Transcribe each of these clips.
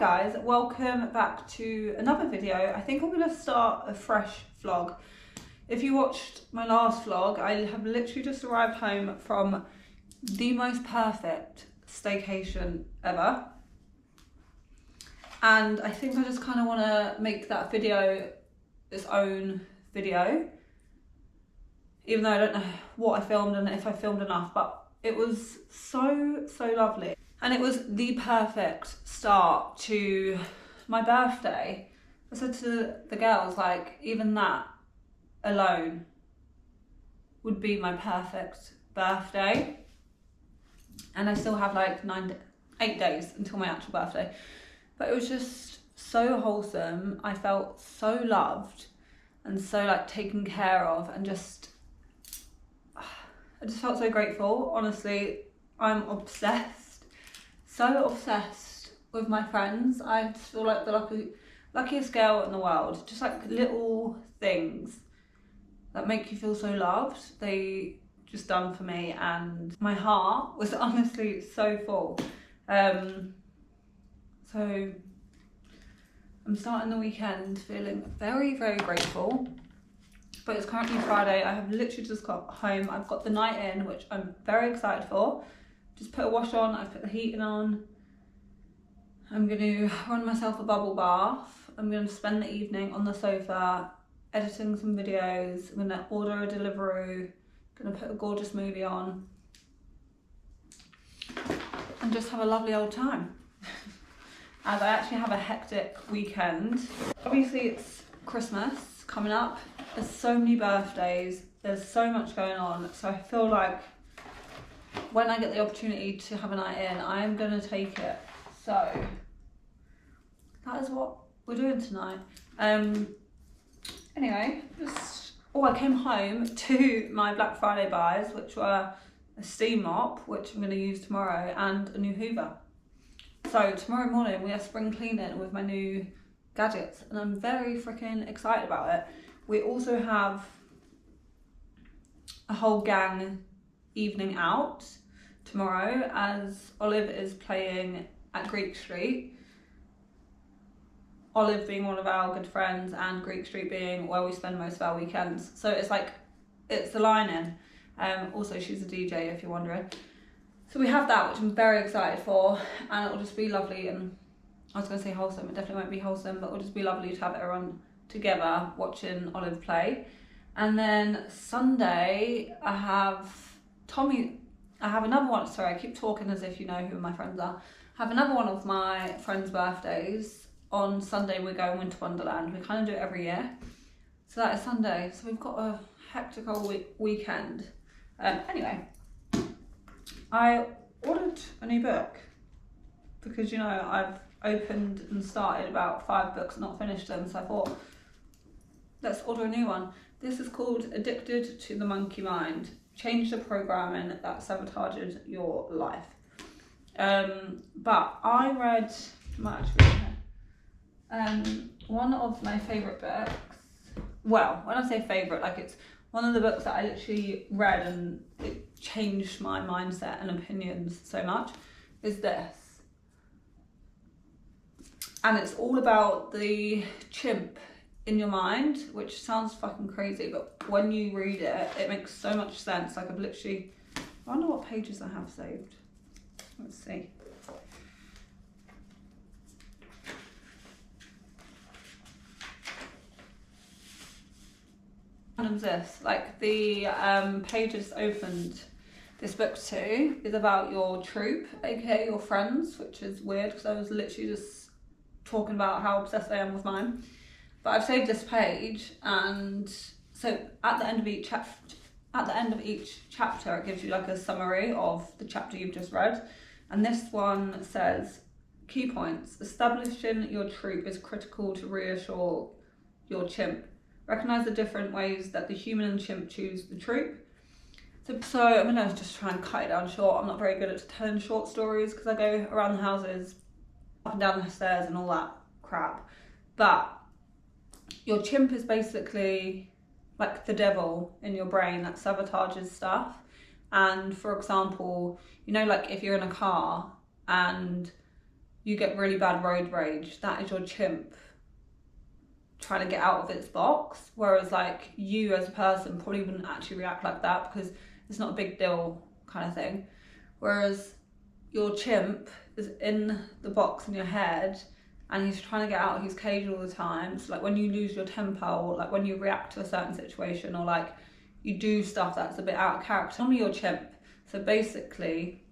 guys, welcome back to another video. I think I'm going to start a fresh vlog. If you watched my last vlog, I have literally just arrived home from the most perfect staycation ever. And I think I just kind of want to make that video its own video. Even though I don't know what I filmed and if I filmed enough, but it was so lovely. And it was the perfect start to my birthday. I said to the girls, like, even that alone would be my perfect birthday. And I still have like 8 days until my actual birthday. But it was just so wholesome. I felt so loved and so like taken care of, and I just felt so grateful. Honestly, I'm obsessed, so obsessed with my friends. I just feel like the luckiest girl in the world. Just like little things that make you feel so loved, they just done for me, and my heart was honestly so full. So I'm starting the weekend feeling very grateful. But it's currently Friday. I have literally just got home. I've got the night in, which I'm very excited for. Just put a wash on, I've put the heating on. I'm gonna run myself a bubble bath. I'm gonna spend the evening on the sofa, editing some videos. I'm gonna order a Deliveroo, gonna put a gorgeous movie on, and just have a lovely old time. As I actually have a hectic weekend. Obviously it's Christmas coming up. There's so many birthdays, there's so much going on, so I feel like when I get the opportunity to have a night in, I am gonna take it. So that is what we're doing tonight. Anyway, I came home to my Black Friday buys, which were a steam mop, which I'm gonna use tomorrow, and a new Hoover. So tomorrow morning we are spring cleaning with my new gadgets, and I'm very freaking excited about it. We also have a whole gang evening out tomorrow, as Olive is playing at Greek Street. Olive being one of our good friends, and Greek Street being where we spend most of our weekends. So it's like, it's the line-in. Also, she's a DJ if you're wondering. So we have that, which I'm very excited for, and it'll just be lovely. And I was going to say wholesome, it definitely won't be wholesome, but it'll just be lovely to have everyone together watching Olive play. And then Sunday I have another one. Sorry, I keep talking as if you know who my friends are. I have another one of my friends' birthdays. On Sunday we're going Winter Wonderland. We kind of do it every year. So that is Sunday. So we've got a hectic old weekend. Anyway, I ordered a new book because, you know, I've opened and started about 5 books and not finished them. So I thought, let's order a new one. This is called Addicted to the Monkey Mind. Change the programming that sabotages your life. But I read, one of my favourite books. Well, when I say favourite, like it's one of the books that I literally read and it changed my mindset and opinions so much, is this. And it's all about the chimp in your mind, which sounds fucking crazy, but when you read it, it makes so much sense. Like I've literally, I wonder what pages I have saved. Let's see. And this, like the pages opened this book to is about your troop, aka your friends, which is weird because I was literally just talking about how obsessed I am with mine. But I've saved this page, and so at the end of each chapter it gives you like a summary of the chapter you've just read. And this one says, key points: establishing your troop is critical to reassure your chimp. Recognise the different ways that the human and chimp choose the troop. So I'm gonna just try and cut it down short. I'm not very good at telling short stories because I go around the houses, up and down the stairs and all that crap. But your chimp is basically like the devil in your brain that sabotages stuff. And for example, you know, like if you're in a car and you get really bad road rage, that is your chimp trying to get out of its box. Whereas like you as a person probably wouldn't actually react like that because it's not a big deal kind of thing. Whereas your chimp is in the box in your head and he's trying to get out of his cage all the time. So like when you lose your temper, or like when you react to a certain situation, or like you do stuff that's a bit out of character, tell me your chimp. So basically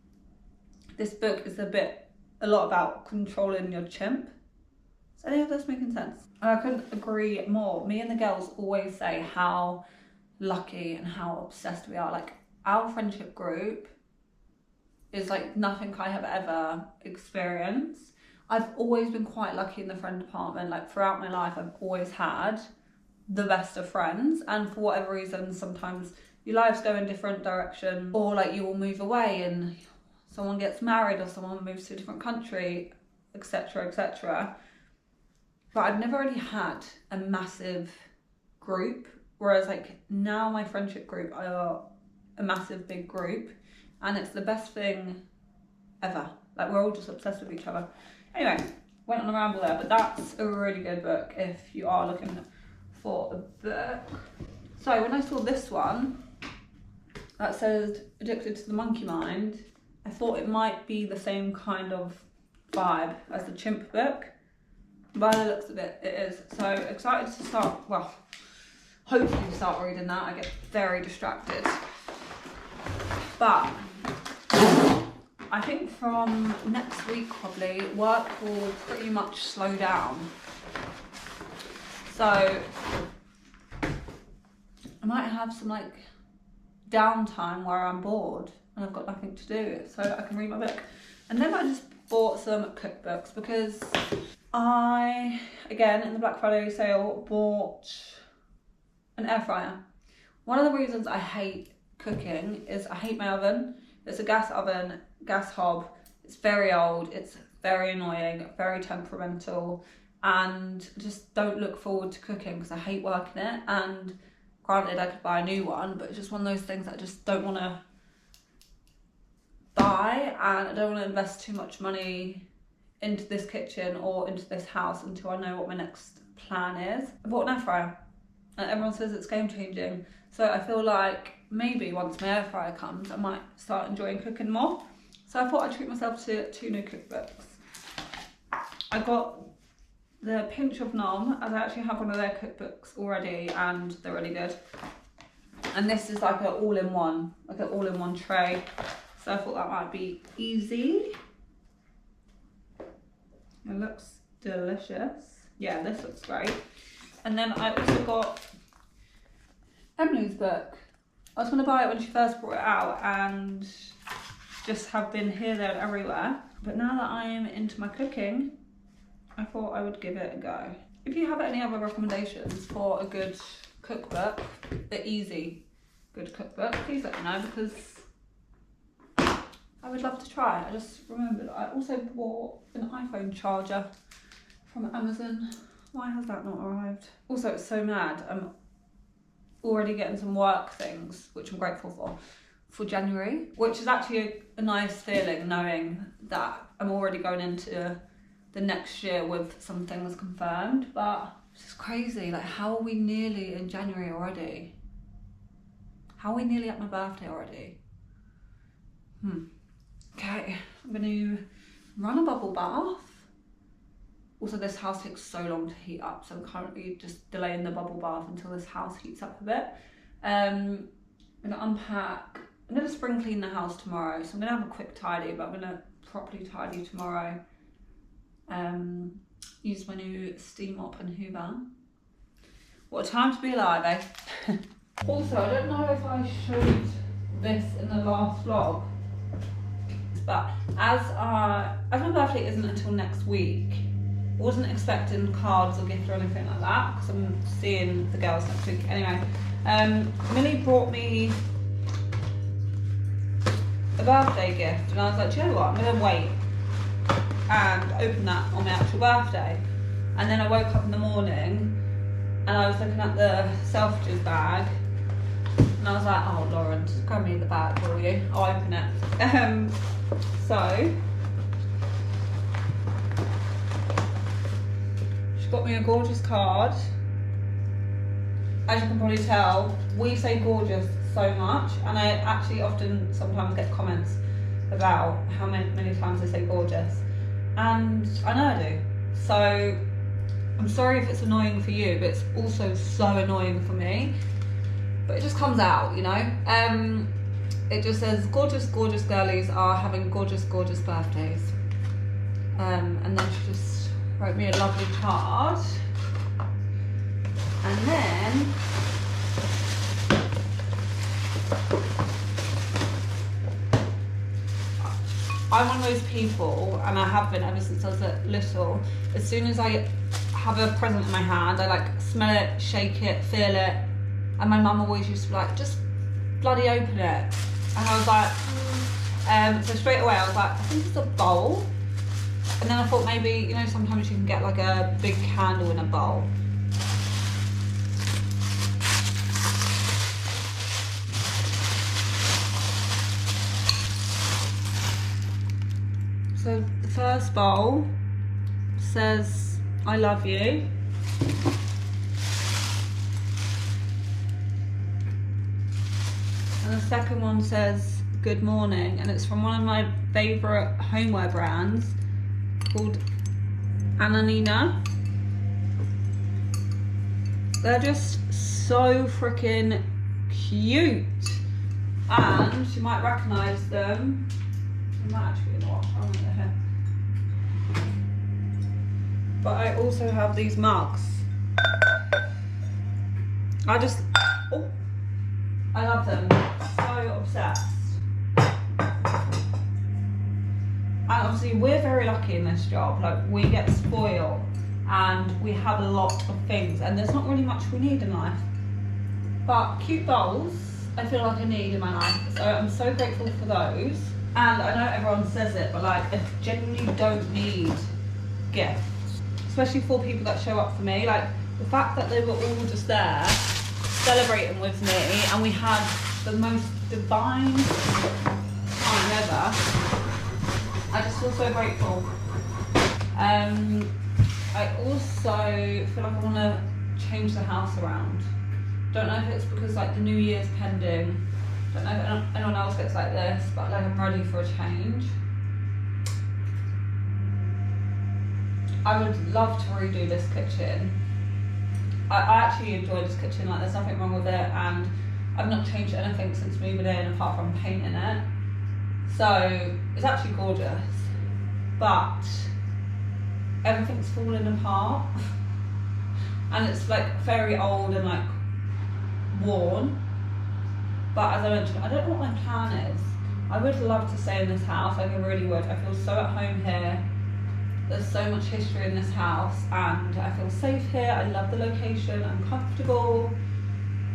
this book is a lot about controlling your chimp. Is any of this making sense? I couldn't agree more. Me and the girls always say how lucky and how obsessed we are. Like our friendship group is like nothing I have ever experienced. I've always been quite lucky in the friend department. Like throughout my life, I've always had the best of friends, and for whatever reason, sometimes your lives go in different directions, or like you will move away and someone gets married or someone moves to a different country, etc, etc. But I've never really had a massive group, whereas like now my friendship group are a massive big group, and it's the best thing ever. Like we're all just obsessed with each other. Anyway, went on a ramble there, but that's a really good book if you are looking for a book. So when I saw this one that says Addicted to the Monkey Mind, I thought it might be the same kind of vibe as the chimp book. By the looks of it, it is. So excited to start, well, hopefully start reading that. I get very distracted. But I think from next week probably, work will pretty much slow down. So I might have some like downtime where I'm bored and I've got nothing to do, so I can read my book. And then I just bought some cookbooks because I, again, in the Black Friday sale, bought an air fryer. One of the reasons I hate cooking is I hate my oven. It's a gas oven, gas hob. It's very old, it's very annoying, very temperamental, and I just don't look forward to cooking because I hate working it. And granted, I could buy a new one, but it's just one of those things that I just don't want to buy, and I don't want to invest too much money into this kitchen or into this house until I know what my next plan is. I bought an air fryer and everyone says it's game changing, so I feel like maybe once my air fryer comes I might start enjoying cooking more. So I thought I'd treat myself to 2 new cookbooks. I got the Pinch of Nom, as I actually have one of their cookbooks already and they're really good. And this is like an all-in-one tray. So I thought that might be easy. It looks delicious. Yeah, this looks great. And then I also got Emily's book. I was going to buy it when she first brought it out and just have been here, there and everywhere. But now that I am into my cooking, I thought I would give it a go. If you have any other recommendations for a good cookbook, the easy good cookbook, please let me know because I would love to try. I just remembered I also bought an iPhone charger from Amazon. Why has that not arrived? Also, it's so mad. I'm already getting some work things, which I'm grateful for January, which is actually a nice feeling knowing that I'm already going into the next year with some things confirmed. But it's just crazy. Like, how are we nearly in January already? How are we nearly at my birthday already? Okay, I'm going to run a bubble bath. Also, this house takes so long to heat up, so I'm currently just delaying the bubble bath until this house heats up a bit. I'm going to unpack. I'm going to spring clean the house tomorrow, so I'm going to have a quick tidy, but I'm going to properly tidy tomorrow. Use my new steam mop and hoover. What a time to be alive, eh? Also, I don't know if I showed this in the last vlog, but as my birthday isn't until next week, I wasn't expecting cards or gift or anything like that because I'm seeing the girls next week anyway. Millie brought me a birthday gift and I was like, do you know what, I'm gonna wait and open that on my actual birthday. And then I woke up in the morning and I was looking at the Selfridges bag and I was like, oh Lawrence, grab me the bag, will you? I'll open it. So got me a gorgeous card. As you can probably tell, we say gorgeous so much, and I actually often sometimes get comments about how many times I say gorgeous, and I know I do. So I'm sorry if it's annoying for you, but it's also so annoying for me. But it just comes out, you know. It just says gorgeous girlies are having gorgeous birthdays. And then she just wrote me a lovely card. And then I'm one of those people, and I have been ever since I was little, as soon as I have a present in my hand, I like smell it, shake it, feel it, and my mum always used to be like, just bloody open it. And I was like, so straight away I was like, I think it's a bowl. And then I thought maybe, you know, sometimes you can get like a big candle in a bowl. So the first bowl says, I love you. And the second one says, good morning. And it's from one of my favourite homeware brands called Ananina. They're just so freaking cute. And you might recognise them. You might actually not. I want it here. But I also have these mugs. I love them. So obsessed. And obviously we're very lucky in this job. Like, we get spoiled and we have a lot of things, and there's not really much we need in life. But cute bowls, I feel like I need in my life. So I'm so grateful for those. And I know everyone says it, but like, I genuinely don't need gifts. Especially for people that show up for me. Like, the fact that they were all just there celebrating with me, and we had the most divine time ever. I just feel so grateful. I also feel like I want to change the house around. Don't know if it's because like the new year's pending. Don't know if anyone else gets like this, but like, I'm ready for a change. I would love to redo this kitchen. I actually enjoy this kitchen, like there's nothing wrong with it, and I've not changed anything since moving in apart from painting it. So it's actually gorgeous, but everything's falling apart and it's like very old and like worn. But as I mentioned, I don't know what my plan is. I would love to stay in this house, like I really would. I feel so at home here. There's so much history in this house and I feel safe here. I love the location, I'm comfortable.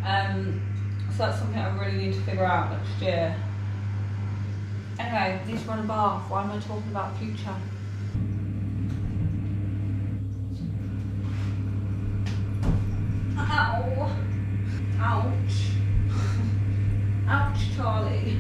So that's something I really need to figure out next year. Anyway, I need to run a bath. Why am I talking about future? Ow. Ouch. Ouch, Charlie.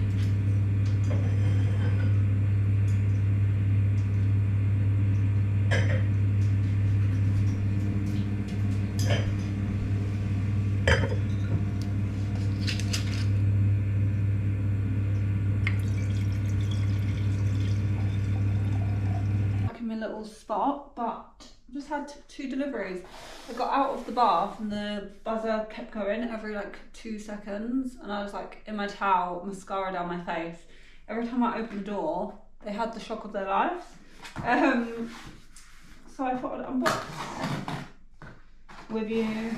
Little spot, but I just had 2 deliveries. I got out of the bath and the buzzer kept going every like 2 seconds, and I was like in my towel, mascara down my face. Every time I opened the door, they had the shock of their lives. So I thought I'd unbox with you.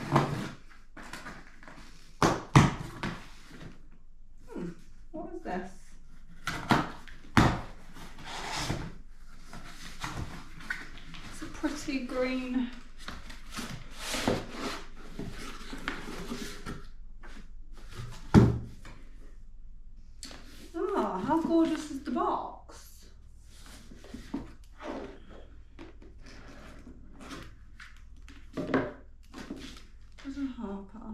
What is this? Pretty green. Ah, how gorgeous is the box? There's a Harper.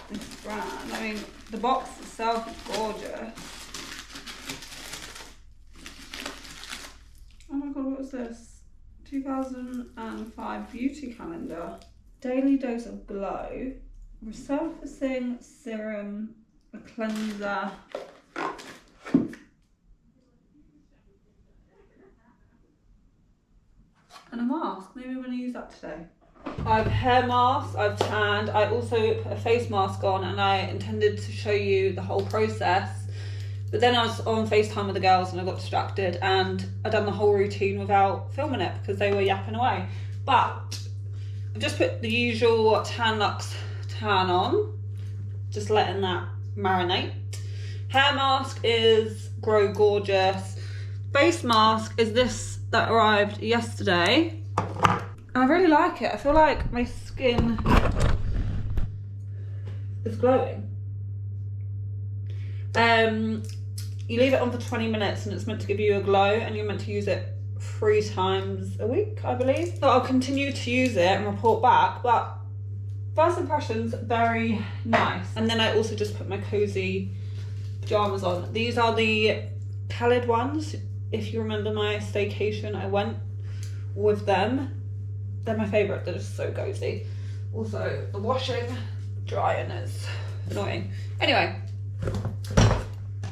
This brand, I mean, the box itself is gorgeous. Oh my god, what is this? 2005 beauty calendar. Daily dose of glow, resurfacing serum, a cleanser. And a mask. Maybe I'm going to use that today. I have hair masks, I've tanned. I also put a face mask on, and I intended to show you the whole process. But then I was on FaceTime with the girls and I got distracted, and I done the whole routine without filming it because they were yapping away. But I've just put the usual Tan Luxe tan on, just letting that marinate. Hair mask is Grow Gorgeous. Face mask is this that arrived yesterday. And I really like it. I feel like my skin is glowing. You leave it on for 20 minutes and it's meant to give you a glow, and you're meant to use it 3 times a week, I believe. So I'll continue to use it and report back, but first impressions, very nice. And then I also just put my cozy pajamas on. These are the Khaled ones. If you remember my staycation, I went with them. They're my favourite, they're just so cozy. Also, the washing, drying is annoying. Anyway,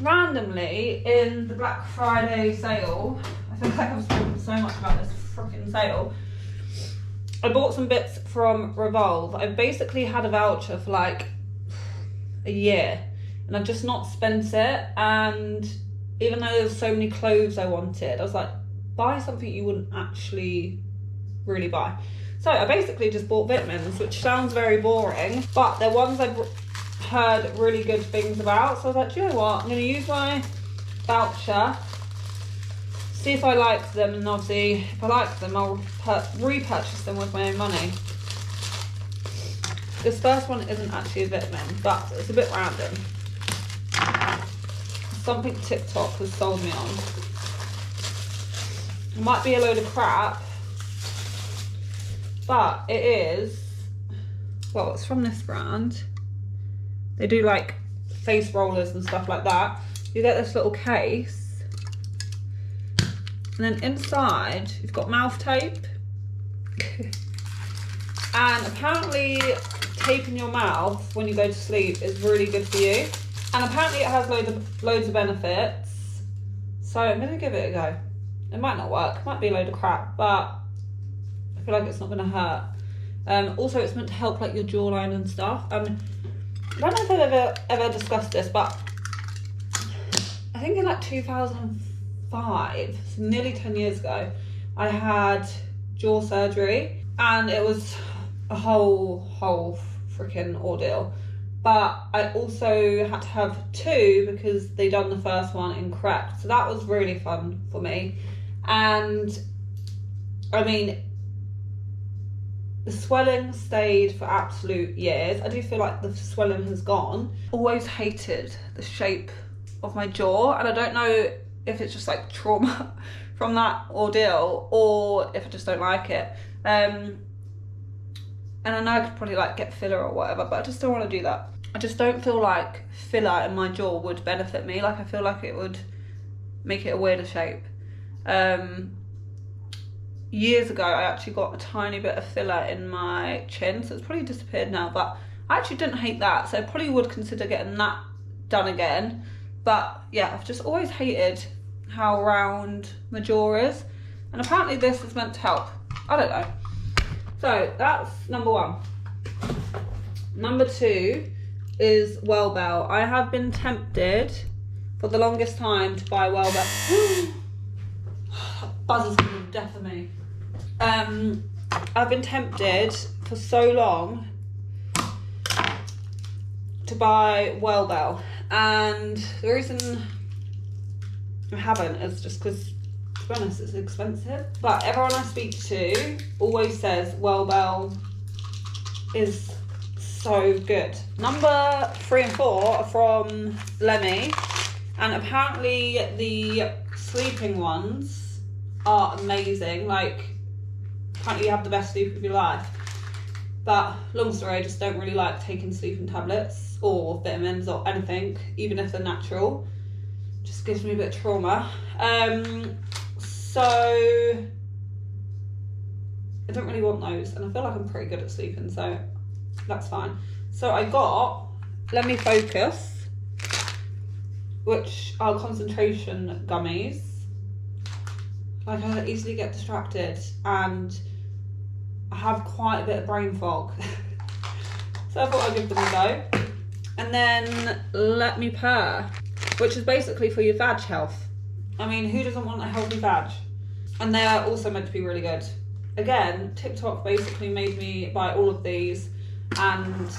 randomly in the Black Friday sale, I feel like I've spoken so much about this freaking sale, I bought some bits from Revolve. I basically had a voucher for like a year and I've just not spent it, and even though there's so many clothes I wanted, I was like, buy something you wouldn't actually really buy. So I basically just bought vitamins, which sounds very boring, but they're ones I've heard really good things about. So I was like, do you know what, I'm going to use my voucher, see if I like them, and obviously if I like them I'll repurchase them with my own money. This first one isn't actually a vitamin, but it's a bit random. Something TikTok has sold me on. It might be a load of crap, but it is, well, it's from this brand. They do like face rollers and stuff like that. You get this little case, and then inside you've got mouth tape. And apparently taping your mouth when you go to sleep is really good for you. And apparently it has loads of benefits. So I'm gonna give it a go. It might not work, it might be a load of crap, but I feel like it's not gonna hurt. Also, it's meant to help like your jawline and stuff. I don't know if I've ever discussed this, but I think in like 2005, so nearly 10 years ago, I had jaw surgery, and it was a whole freaking ordeal. But I also had to have 2 because they done the first one incorrect. So that was really fun for me. And I mean, the swelling stayed for absolute years. I do feel like the swelling has gone. Always hated the shape of my jaw, and I don't know if it's just like trauma from that ordeal or if I just don't like it. And I know I could probably like get filler or whatever, but I just don't want to do that. I just don't feel like filler in my jaw would benefit me. Like, I feel like it would make it a weirder shape. Years ago, I actually got a tiny bit of filler in my chin, so it's probably disappeared now, but I actually didn't hate that, so I probably would consider getting that done again. But yeah, I've just always hated how round my jaw is, and apparently this is meant to help. I don't know. So that's number 1. Number 2 is Wellbell. I have been tempted for the longest time to buy Wellbell. Buzz is going to death of me. I've been tempted for so long to buy Wellbell, and the reason I haven't is just because, to be honest, it's expensive. But everyone I speak to always says Wellbell is so good. Number 3 and 4 are from Lemmy, and apparently the sleeping ones are amazing. Like, apparently you have the best sleep of your life. But long story, I just don't really like taking sleeping tablets or vitamins or anything, even if they're natural. Just gives me a bit of trauma. So I don't really want those, and I feel like I'm pretty good at sleeping, so that's fine. So I got Let Me Focus, which are concentration gummies. Like, I easily get distracted and I have quite a bit of brain fog. So I thought I'd give them a go. And then Let Me Purr, which is basically for your vag health. I mean, who doesn't want a healthy vag? And they are also meant to be really good. Again, TikTok basically made me buy all of these, and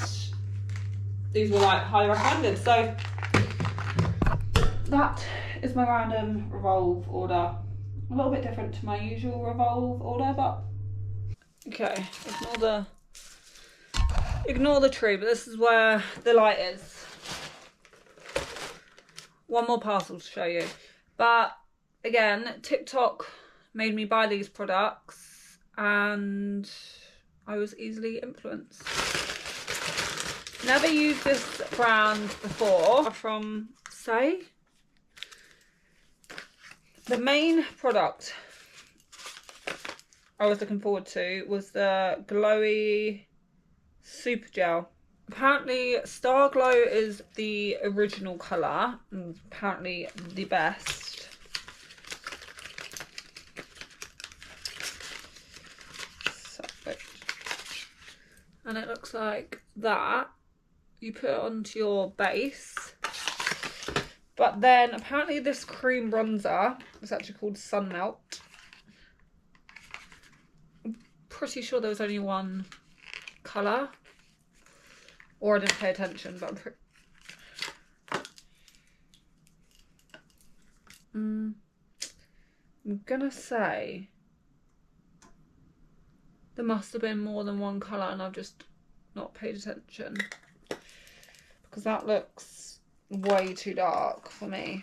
these were like highly recommended. So that is my random Revolve order. A little bit different to my usual Revolve order, but okay, ignore the tree, but this is where the light is. One more parcel to show you. But again, TikTok made me buy these products and I was easily influenced. Never used this brand before, from Say. The main product I was looking forward to was the Glowy Super Gel. Apparently Star Glow is the original colour and apparently the best. So, and it looks like that. You put it onto your base. But then apparently this cream bronzer is actually called Sun Melt. I'm pretty sure there was only one colour. Or I didn't pay attention, but I'm gonna say there must have been more than one colour and I've just not paid attention. Because that looks way too dark for me.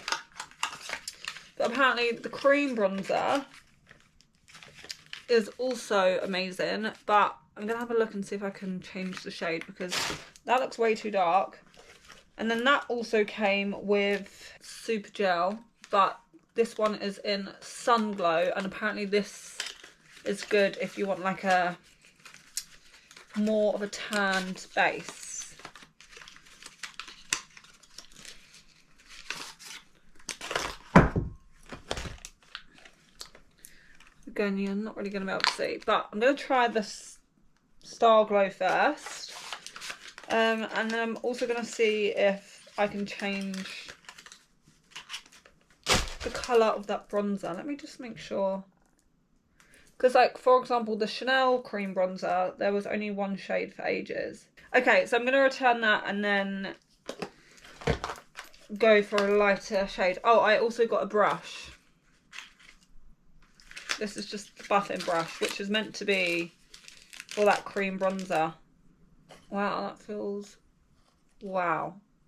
But apparently the cream bronzer is also amazing, but I'm gonna have a look and see if I can change the shade because that looks way too dark. And then that also came with Super Gel, but this one is in Sun Glow, and apparently this is good if you want like a more of a tanned base. Again, you're not really going to be able to see, but I'm going to try this Star Glow first, and then I'm also going to see if I can change the colour of that bronzer. Let me just make sure, because like for example the Chanel cream bronzer, there was only one shade for ages. Okay, so I'm going to return that and then go for a lighter shade. Oh, I also got a brush. This is just the buffing brush, which is meant to be for that cream bronzer. Wow,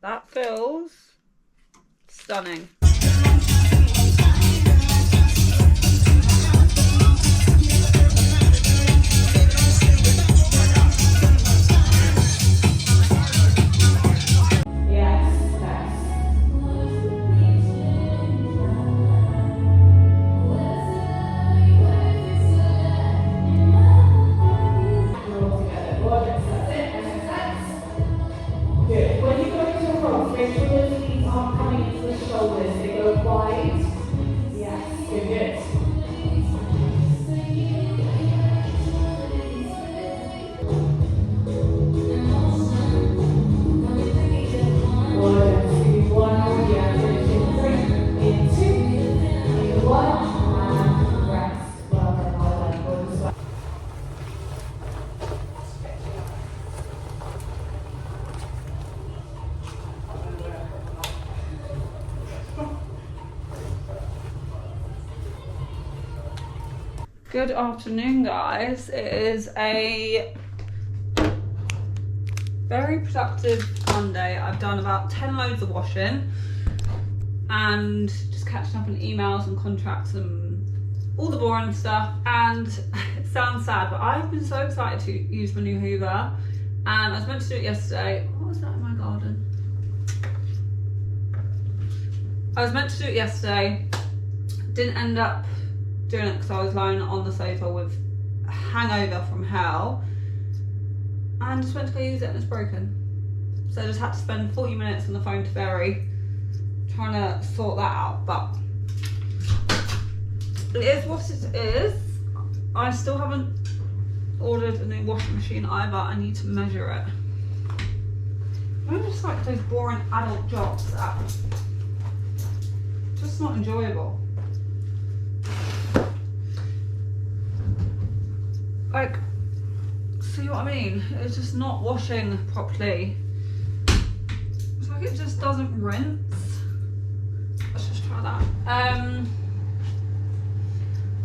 that feels stunning. Good afternoon, guys. It is a very productive Monday. I've done about 10 loads of washing and just catching up on emails and contracts and all the boring stuff. And it sounds sad, but I've been so excited to use my new Hoover, and I was meant to do it yesterday. What was that in my garden? I was meant to do it yesterday, didn't end up doing it because I was lying on the sofa with hangover from hell, and just went to go use it and it's broken. So I just had to spend 40 minutes on the phone to Berry trying to sort that out, but it is what it is. I still haven't ordered a new washing machine either. I need to measure it. I just like those boring adult jobs that are just not enjoyable. Like, see what I mean? It's just not washing properly. It's like it just doesn't rinse. Let's just try that.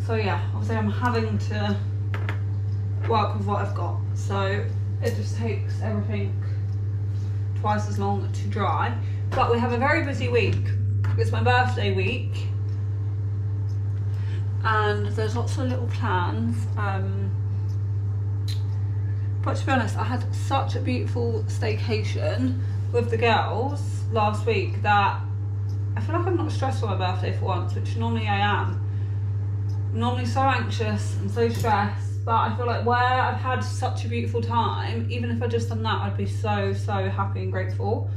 So yeah, obviously I'm having to work with what I've got. So it just takes everything twice as long to dry. But we have a very busy week. It's my birthday week. And there's lots of little plans. But to be honest, I had such a beautiful staycation with the girls last week that I feel like I'm not stressed for my birthday for once, which normally I am. I'm normally so anxious and so stressed, but I feel like where I've had such a beautiful time, even if I just done that, I'd be so happy and grateful.